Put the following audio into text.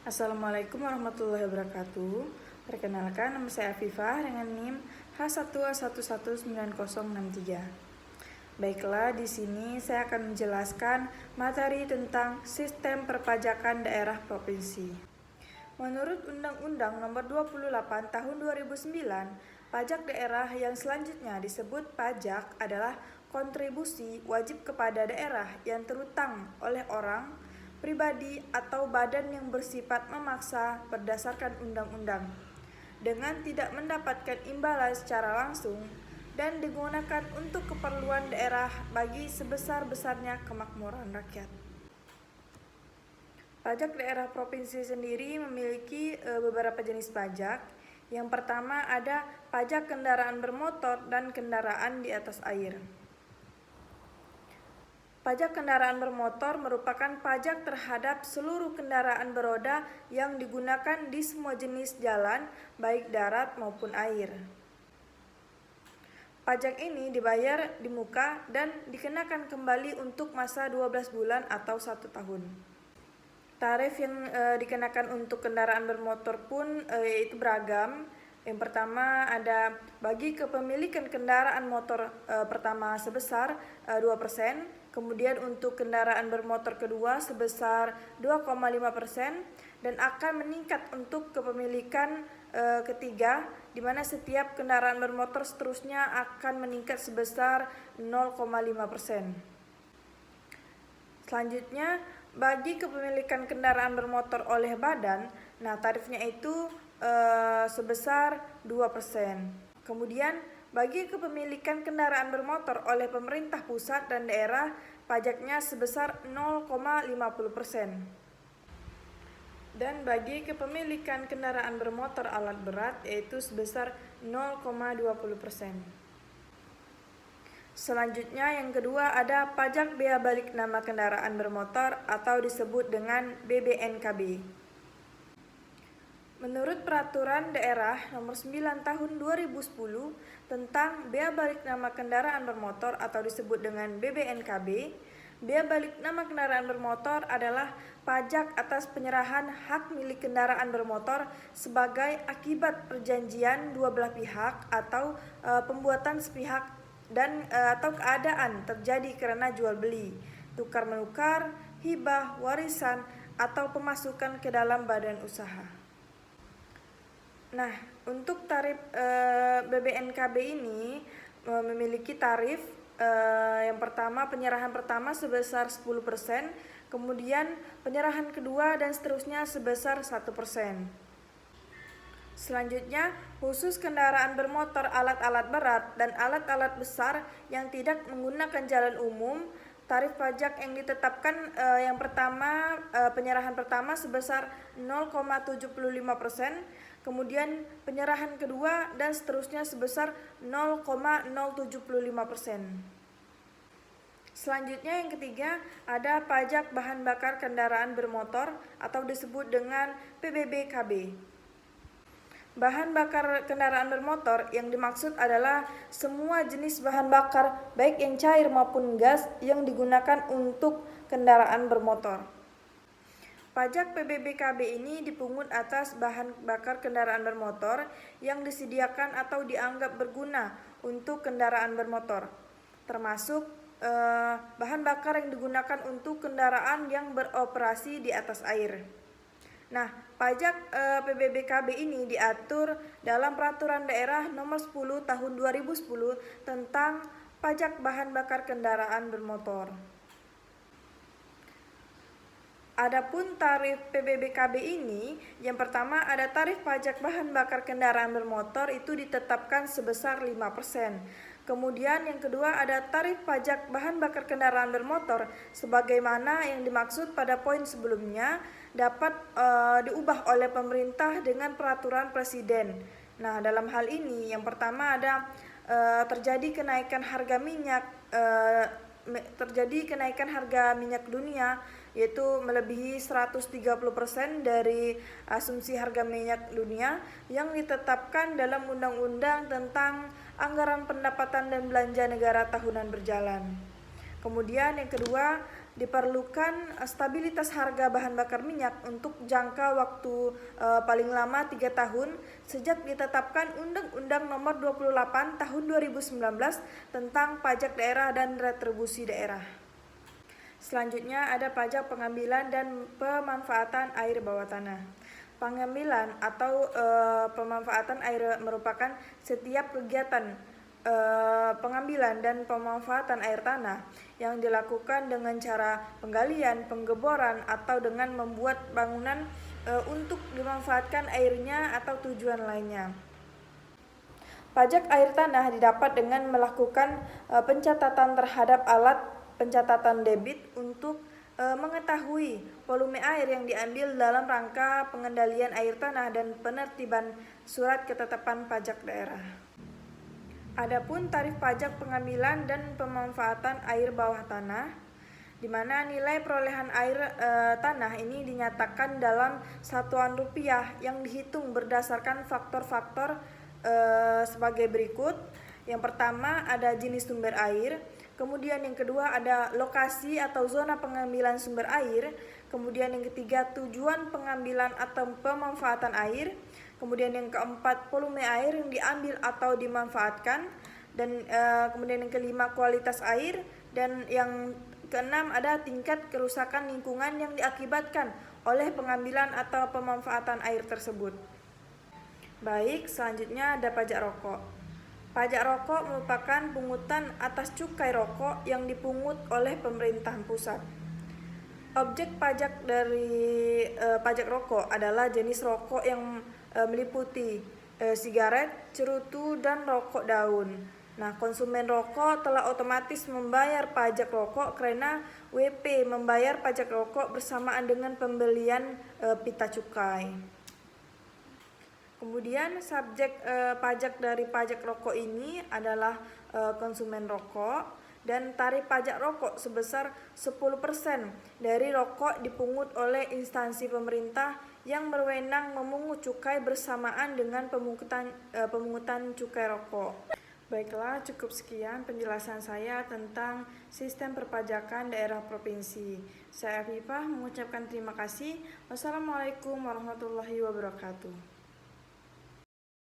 Assalamualaikum warahmatullahi wabarakatuh. Perkenalkan, nama saya Afifah dengan NIM H1A119063. Baiklah, di sini saya akan menjelaskan materi tentang sistem perpajakan daerah provinsi. Menurut Undang-Undang Nomor 28 Tahun 2009, pajak daerah yang selanjutnya disebut pajak adalah kontribusi wajib kepada daerah yang terutang oleh orang, pribadi atau badan yang bersifat memaksa berdasarkan undang-undang dengan tidak mendapatkan imbalan secara langsung dan digunakan untuk keperluan daerah bagi sebesar-besarnya kemakmuran rakyat. Pajak daerah provinsi sendiri memiliki beberapa jenis pajak. Yang pertama ada pajak kendaraan bermotor dan kendaraan di atas air. Pajak kendaraan bermotor merupakan pajak terhadap seluruh kendaraan beroda yang digunakan di semua jenis jalan, baik darat maupun air. Pajak ini dibayar di muka dan dikenakan kembali untuk masa 12 bulan atau 1 tahun. Tarif yang dikenakan untuk kendaraan bermotor pun itu beragam. Yang pertama ada bagi kepemilikan kendaraan motor pertama sebesar 2%. Kemudian untuk kendaraan bermotor kedua sebesar 2,5% dan akan meningkat untuk kepemilikan ketiga, di mana setiap kendaraan bermotor seterusnya akan meningkat sebesar 0,5%. Selanjutnya, bagi kepemilikan kendaraan bermotor oleh badan, nah tarifnya itu sebesar 2%. Kemudian bagi kepemilikan kendaraan bermotor oleh pemerintah pusat dan daerah, pajaknya sebesar 0,50%. Dan bagi kepemilikan kendaraan bermotor alat berat yaitu sebesar 0,20%. Selanjutnya yang kedua ada pajak bea balik nama kendaraan bermotor atau disebut dengan BBNKB. Menurut Peraturan Daerah Nomor 9 Tahun 2010 tentang bea balik nama kendaraan bermotor atau disebut dengan BBNKB, bea balik nama kendaraan bermotor adalah pajak atas penyerahan hak milik kendaraan bermotor sebagai akibat perjanjian dua belah pihak atau pembuatan sepihak dan atau keadaan terjadi karena jual beli, tukar menukar, hibah, warisan atau pemasukan ke dalam badan usaha. Nah, untuk tarif BBNKB ini memiliki tarif yang pertama, penyerahan pertama sebesar 10%, kemudian penyerahan kedua dan seterusnya sebesar 1%. Selanjutnya, khusus kendaraan bermotor alat-alat berat dan alat-alat besar yang tidak menggunakan jalan umum, tarif pajak yang ditetapkan yang pertama, penyerahan pertama sebesar 0,75%, kemudian penyerahan kedua dan seterusnya sebesar 0,075%. Selanjutnya yang ketiga ada pajak bahan bakar kendaraan bermotor atau disebut dengan PBBKB. Bahan bakar kendaraan bermotor yang dimaksud adalah semua jenis bahan bakar baik yang cair maupun gas yang digunakan untuk kendaraan bermotor. Pajak PBBKB ini dipungut atas bahan bakar kendaraan bermotor yang disediakan atau dianggap berguna untuk kendaraan bermotor, termasuk bahan bakar yang digunakan untuk kendaraan yang beroperasi di atas air. Nah, pajak PBBKB ini diatur dalam Peraturan Daerah Nomor 10 Tahun 2010 tentang pajak bahan bakar kendaraan bermotor. Adapun tarif PBBKB ini, yang pertama ada tarif pajak bahan bakar kendaraan bermotor itu ditetapkan sebesar 5%. Kemudian yang kedua ada tarif pajak bahan bakar kendaraan bermotor sebagaimana yang dimaksud pada poin sebelumnya dapat diubah oleh pemerintah dengan peraturan presiden. Nah, dalam hal ini yang pertama ada terjadi kenaikan harga minyak dunia yaitu melebihi 130% dari asumsi harga minyak dunia yang ditetapkan dalam Undang-Undang tentang Anggaran Pendapatan dan Belanja Negara Tahunan Berjalan. Kemudian yang kedua diperlukan stabilitas harga bahan bakar minyak untuk jangka waktu paling lama 3 tahun sejak ditetapkan Undang-Undang Nomor 28 Tahun 2019 tentang pajak daerah dan retribusi daerah. Selanjutnya ada pajak pengambilan dan pemanfaatan air bawah tanah. Pengambilan atau pemanfaatan air merupakan setiap kegiatan pengambilan dan pemanfaatan air tanah yang dilakukan dengan cara penggalian, penggeboran, atau dengan membuat bangunan untuk dimanfaatkan airnya atau tujuan lainnya. Pajak air tanah didapat dengan melakukan pencatatan terhadap alat pencatatan debit untuk mengetahui volume air yang diambil dalam rangka pengendalian air tanah dan penertiban surat ketetapan pajak daerah. Adapun tarif pajak pengambilan dan pemanfaatan air bawah tanah, di mana nilai perolehan air tanah ini dinyatakan dalam satuan rupiah yang dihitung berdasarkan faktor-faktor sebagai berikut. Yang pertama ada jenis sumber air, kemudian yang kedua ada lokasi atau zona pengambilan sumber air, kemudian yang ketiga tujuan pengambilan atau pemanfaatan air, kemudian yang keempat volume air yang diambil atau dimanfaatkan, dan kemudian yang kelima kualitas air, dan yang keenam ada tingkat kerusakan lingkungan yang diakibatkan oleh pengambilan atau pemanfaatan air tersebut. Baik, selanjutnya ada pajak rokok. Pajak rokok merupakan pungutan atas cukai rokok yang dipungut oleh pemerintahan pusat. Objek pajak dari pajak rokok adalah jenis rokok yang meliputi sigaret, cerutu, dan rokok daun. Nah, konsumen rokok telah otomatis membayar pajak rokok karena WP membayar pajak rokok bersamaan dengan pembelian pita cukai. Kemudian subjek pajak dari pajak rokok ini adalah konsumen rokok, dan tarif pajak rokok sebesar 10% dari rokok dipungut oleh instansi pemerintah yang berwenang memungut cukai bersamaan dengan pemungutan cukai rokok. Baiklah, cukup sekian penjelasan saya tentang sistem perpajakan daerah provinsi. Saya Afifah mengucapkan terima kasih. Wassalamualaikum warahmatullahi wabarakatuh.